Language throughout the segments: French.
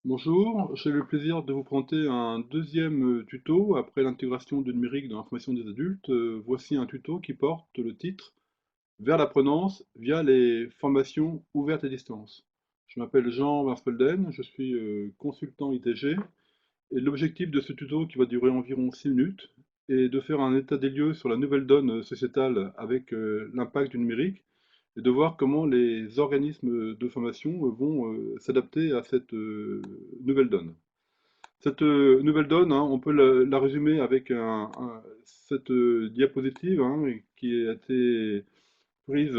Bonjour, j'ai le plaisir de vous présenter un deuxième tuto après l'intégration du numérique dans l'information des adultes. Voici un tuto qui porte le titre Vers l'apprenance via les formations ouvertes à distance. Je m'appelle Jean Verspelden, je suis consultant ITG et l'objectif de ce tuto qui va durer environ 6 minutes est de faire un état des lieux sur la nouvelle donne sociétale avec l'impact du numérique et de voir comment les organismes de formation vont s'adapter à cette nouvelle donne. Cette nouvelle donne, hein, on peut la résumer avec cette diapositive hein, qui a été prise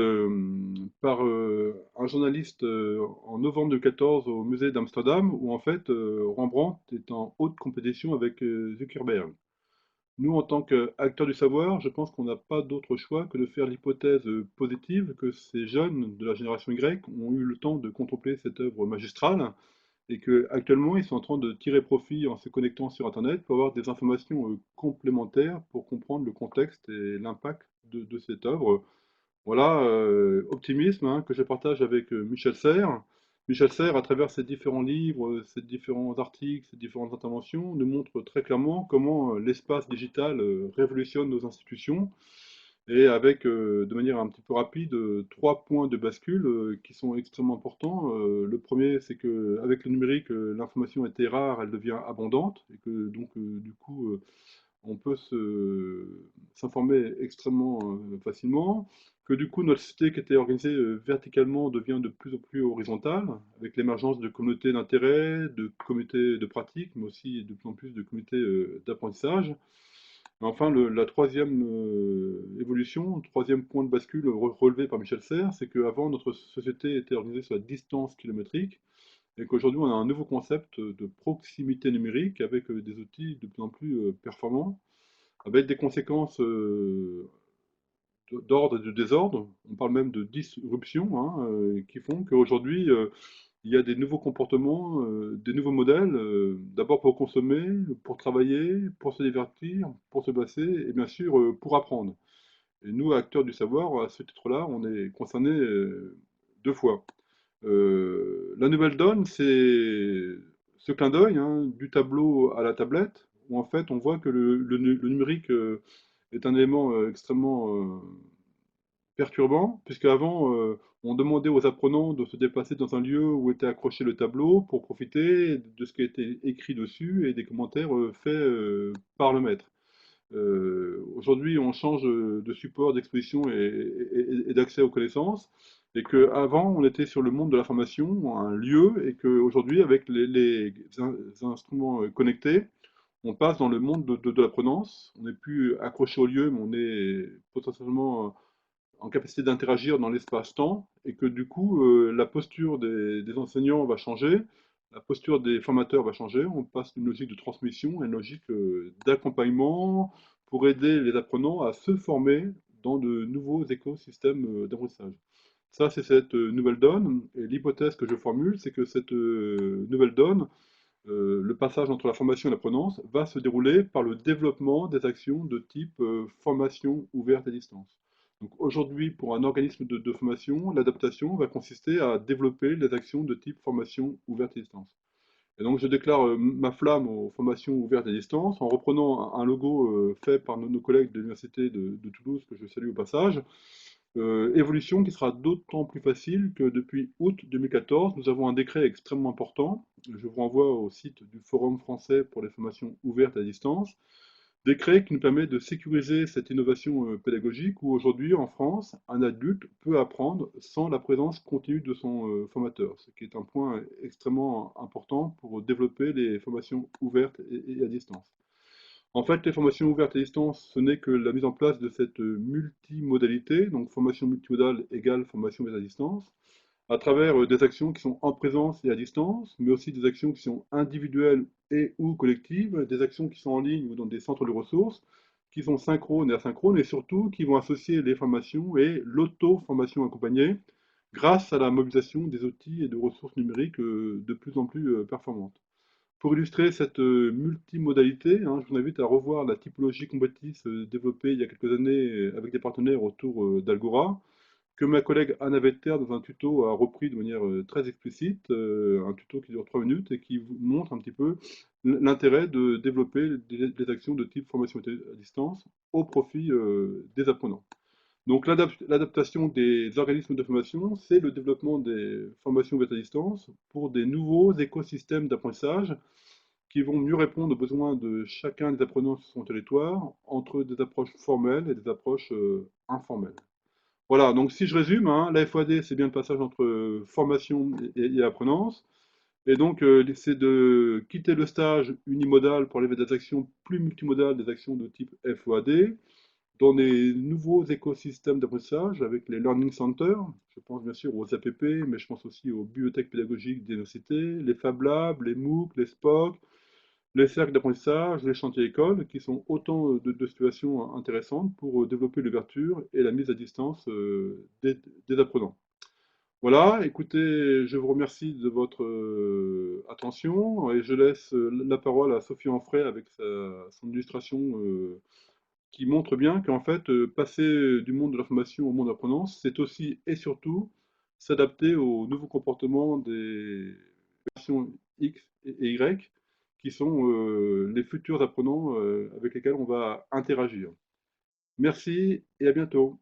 par un journaliste en novembre 2014 au musée d'Amsterdam, où en fait Rembrandt est en haute compétition avec Zuckerberg. Nous, en tant qu'acteurs du savoir, je pense qu'on n'a pas d'autre choix que de faire l'hypothèse positive que ces jeunes de la génération Y ont eu le temps de contempler cette œuvre magistrale et qu'actuellement, ils sont en train de tirer profit en se connectant sur Internet pour avoir des informations complémentaires pour comprendre le contexte et l'impact de cette œuvre. Voilà, optimisme hein, que je partage avec Michel Serres. Michel Serres, à travers ses différents livres, ses différents articles, ses différentes interventions, nous montre très clairement comment l'espace digital révolutionne nos institutions et avec, de manière un petit peu rapide, trois points de bascule qui sont extrêmement importants. Le premier, c'est qu'avec le numérique, l'information était rare, elle devient abondante, et que donc, du coup, on peut s'informer extrêmement facilement, que du coup notre société qui était organisée verticalement devient de plus en plus horizontale, avec l'émergence de communautés d'intérêt, de communautés de pratique, mais aussi de plus en plus de communautés d'apprentissage. Enfin, la troisième évolution, le troisième point de bascule relevé par Michel Serres, c'est qu'avant notre société était organisée sur la distance kilométrique, et qu'aujourd'hui on a un nouveau concept de proximité numérique avec des outils de plus en plus performants avec des conséquences d'ordre et de désordre. On parle même de disruption, hein, qui font qu'aujourd'hui, il y a des nouveaux comportements, des nouveaux modèles, d'abord pour consommer, pour travailler, pour se divertir, pour se passer, et bien sûr pour apprendre. Et nous, acteurs du savoir, à ce titre-là, on est concernés deux fois. La nouvelle donne, c'est ce clin d'œil hein, du tableau à la tablette, où en fait on voit que le numérique est un élément extrêmement perturbant, puisque avant on demandait aux apprenants de se déplacer dans un lieu où était accroché le tableau pour profiter de ce qui était écrit dessus et des commentaires faits par le maître. Aujourd'hui, on change de support d'exposition et d'accès aux connaissances, et qu'avant, on était sur le monde de l'information, un lieu, et qu'aujourd'hui, avec les instruments connectés, on passe dans le monde de l'apprenance. On n'est plus accroché au lieu, mais on est potentiellement en capacité d'interagir dans l'espace-temps, et que du coup, la posture des enseignants va changer, la posture des formateurs va changer, on passe d'une logique de transmission à une logique d'accompagnement pour aider les apprenants à se former dans de nouveaux écosystèmes d'apprentissage. Ça, c'est cette nouvelle donne, et l'hypothèse que je formule, c'est que cette nouvelle donne, le passage entre la formation et l'apprenance, va se dérouler par le développement des actions de type formation ouverte à distance. Donc aujourd'hui, pour un organisme de formation, l'adaptation va consister à développer les actions de type formation ouverte à distance. Et donc je déclare ma flamme aux formations ouvertes à distance en reprenant un logo fait par nos collègues de l'Université de Toulouse, que je salue au passage. Évolution qui sera d'autant plus facile que depuis août 2014, nous avons un décret extrêmement important. Je vous renvoie au site du Forum français pour les formations ouvertes à distance. Décret qui nous permet de sécuriser cette innovation pédagogique où aujourd'hui en France, un adulte peut apprendre sans la présence continue de son formateur, ce qui est un point extrêmement important pour développer les formations ouvertes et à distance. En fait, les formations ouvertes à distance, ce n'est que la mise en place de cette multimodalité, donc formation multimodale égale formation à distance, à travers des actions qui sont en présence et à distance, mais aussi des actions qui sont individuelles et ou collectives, des actions qui sont en ligne ou dans des centres de ressources, qui sont synchrones et asynchrones, et surtout qui vont associer les formations et l'auto-formation accompagnée grâce à la mobilisation des outils et de ressources numériques de plus en plus performantes. Pour illustrer cette multimodalité, hein, je vous invite à revoir la typologie compétitive développée il y a quelques années avec des partenaires autour d'Algora, que ma collègue Anna Vetter, dans un tuto, a repris de manière très explicite, un tuto qui dure 3 minutes et qui vous montre un petit peu l'intérêt de développer des actions de type formation à distance au profit des apprenants. Donc l'adaptation des organismes de formation, c'est le développement des formations à distance pour des nouveaux écosystèmes d'apprentissage qui vont mieux répondre aux besoins de chacun des apprenants sur son territoire, entre des approches formelles et des approches informelles. Voilà, donc si je résume, hein, la FOAD, c'est bien le passage entre formation et apprenance. Et donc, c'est de quitter le stage unimodal pour aller vers des actions plus multimodales, des actions de type FOAD, dans des nouveaux écosystèmes d'apprentissage avec les Learning Centers. Je pense bien sûr aux APP, mais je pense aussi aux bibliothèques pédagogiques des universités, les Fab Labs, les MOOC, les SPOC, les cercles d'apprentissage, les chantiers écoles, qui sont autant de situations intéressantes pour développer l'ouverture et la mise à distance des apprenants. Voilà, écoutez, je vous remercie de votre attention et je laisse la parole à Sophie Amphrey avec son illustration qui montre bien qu'en fait, passer du monde de la formation au monde de l'apprenance, c'est aussi et surtout s'adapter aux nouveaux comportements des versions X et Y, qui sont les futurs apprenants avec lesquels on va interagir. Merci et à bientôt.